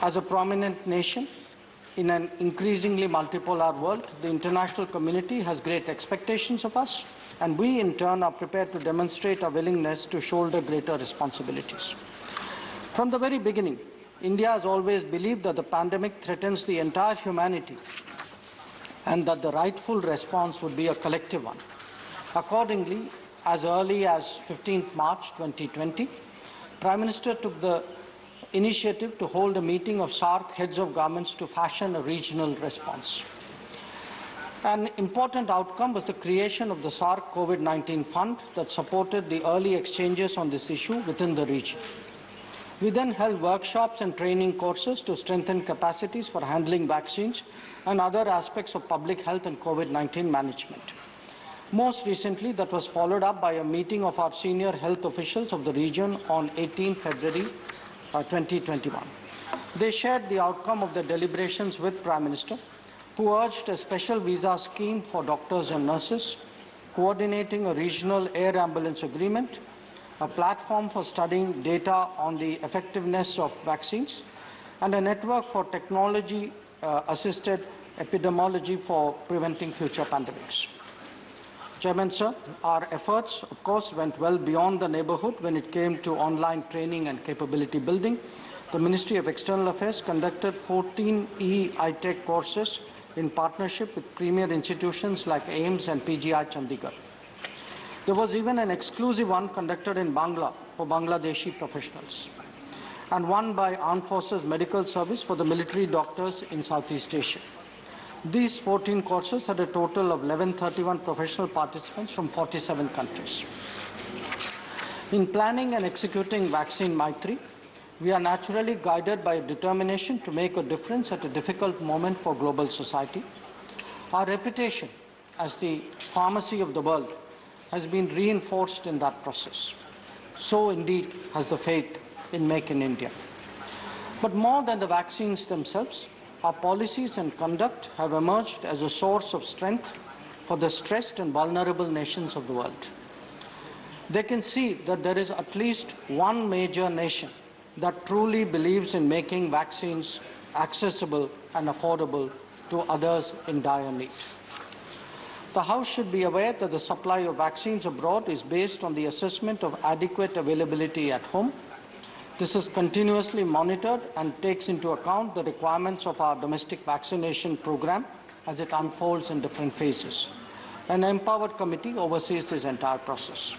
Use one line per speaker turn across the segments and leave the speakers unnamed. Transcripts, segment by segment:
As a prominent nation in an increasingly multipolar world, the international community has great expectations of us, and we in turn are prepared to demonstrate our willingness to shoulder greater responsibilities. From the very beginning, India has always believed that the pandemic threatens the entire humanity and that the rightful response would be a collective one. Accordingly, as early as 15th March 2020, Prime Minister took the initiative to hold a meeting of SAARC heads of governments to fashion a regional response. An important outcome was the creation of the SAARC COVID-19 Fund that supported the early exchanges on this issue within the region. We then held workshops and training courses to strengthen capacities for handling vaccines and other aspects of public health and COVID-19 management. Most recently, that was followed up by a meeting of our senior health officials of the region on 18 February 2021. They shared the outcome of the deliberations with Prime Minister, who urged a special visa scheme for doctors and nurses, coordinating a regional air ambulance agreement, a platform for studying data on the effectiveness of vaccines, and a network for technology-assisted epidemiology for preventing future pandemics. Chairman, sir, our efforts, of course, went well beyond the neighborhood when it came to online training and capability building. The Ministry of External Affairs conducted 14 e-ITech courses in partnership with premier institutions like AIIMS and PGI Chandigarh. There was even an exclusive one conducted in Bangla for Bangladeshi professionals, and one by Armed Forces Medical Service for the military doctors in Southeast Asia. These 14 courses had a total of 1131 professional participants from 47 countries. In planning and executing Vaccine Maitri, we are naturally guided by a determination to make a difference at a difficult moment for global society. Our reputation as the pharmacy of the world has been reinforced in that process. So indeed has the faith in Make in India. But more than the vaccines themselves, our policies and conduct have emerged as a source of strength for the stressed and vulnerable nations of the world. They can see that there is at least one major nation that truly believes in making vaccines accessible and affordable to others in dire need. The House should be aware that the supply of vaccines abroad is based on the assessment of adequate availability at home. This is continuously monitored and takes into account the requirements of our domestic vaccination program as it unfolds in different phases. An empowered committee oversees this entire process.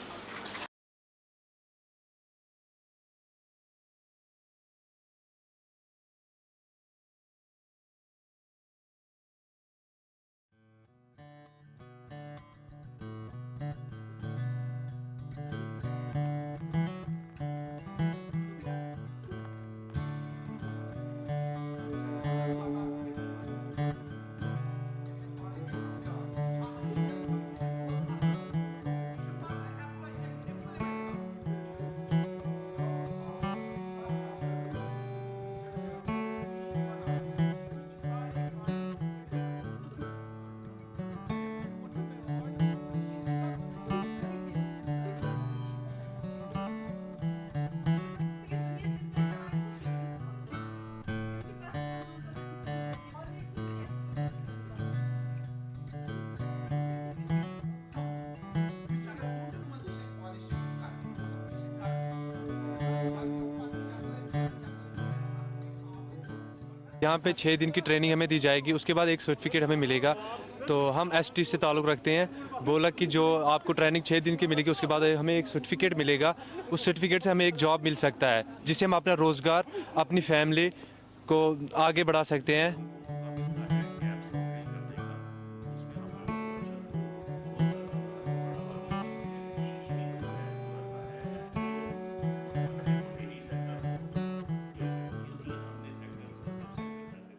यहाँ पे 6 दिन की training हमें दी जाएगी, उसके बाद एक certificate हमें मिलेगा। तो हम एसटी से ताल्लुक़ रखते हैं, बोला कि जो आपको ट्रेनिंग 6 दिन की मिलेगी, उसके बाद हमें एक सर्टिफिकेट मिलेगा। उस सर्टिफिकेट से हमें एक जॉब मिल सकता है, जिससे हम अपना रोज़गार, अपनी फैमिली को आगे बढ़ा सकते हैं।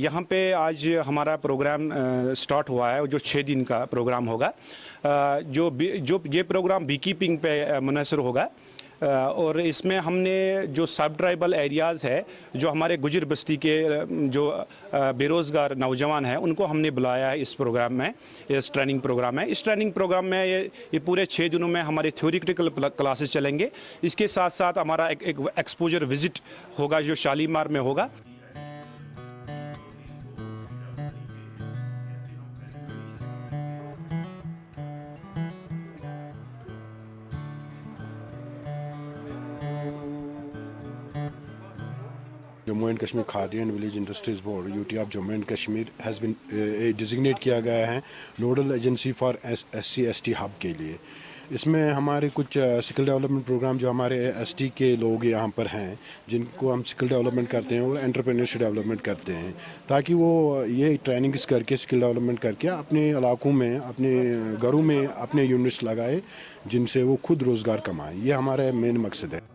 यहाँ पे आज हमारा प्रोग्राम स्टार्ट हुआ है, जो 6 दिन का प्रोग्राम होगा। जो ये प्रोग्राम बी कीपिंग पे मुनहसर होगा, और इसमें हमने जो सब ट्राइबल एरियाज़ है, जो हमारे गुजर बस्ती के जो बेरोज़गार नौजवान हैं, उनको हमने बुलाया है इस प्रोग्राम में। इस ट्रेनिंग प्रोग्राम है। इस ट्रेनिंग प्रोग्राम में ये पूरे 6 दिनों में हमारे थ्योरिटिकल क्लासेस चलेंगे। इसके साथ साथ हमारा एक एक्सपोजर विज़िट होगा, जो शालीमार में होगा।
Jammu and Kashmir khadi and village industries board UT of Jammu and Kashmir has been designate किया गया है nodal agency for SC/ST hub के लिए। इसमें हमारे कुछ स्किल डेवलपमेंट प्रोग्राम जो हमारे ST के लोग यहाँ पर हैं जिनको हम स्किल डेवलपमेंट करते हैं और एंटरप्रेन्योरशिप डेवलपमेंट करते हैं ताकि वो ये ट्रेनिंग्स करके स्किल डेवलपमेंट करके अपने इलाकों में अपने घरों में अपने यूनिट्स लगाए जिनसे वो खुद रोज़गार कमाएं। ये हमारा मेन मकसद है।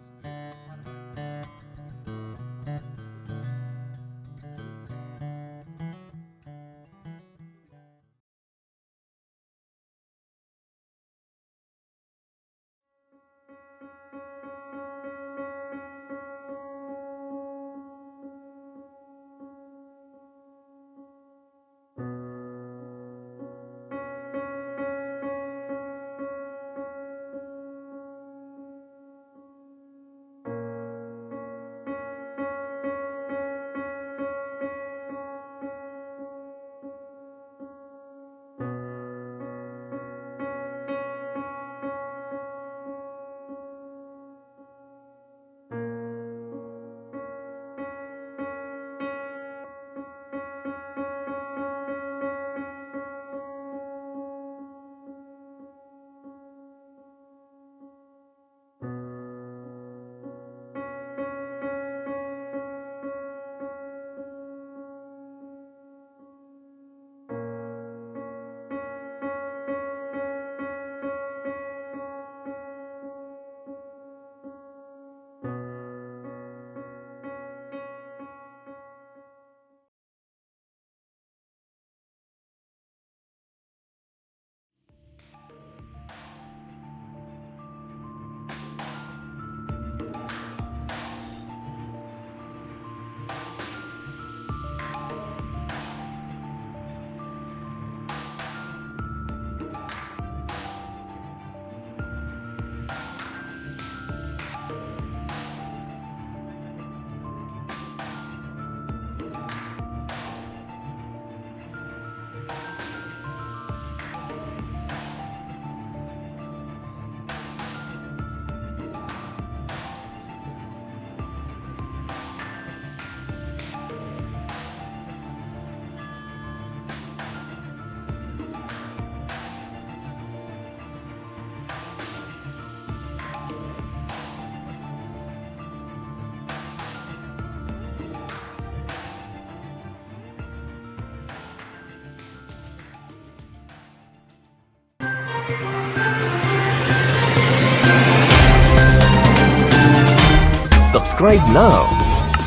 Subscribe now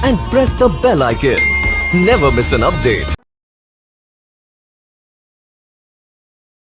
and press the bell icon. Never miss an update.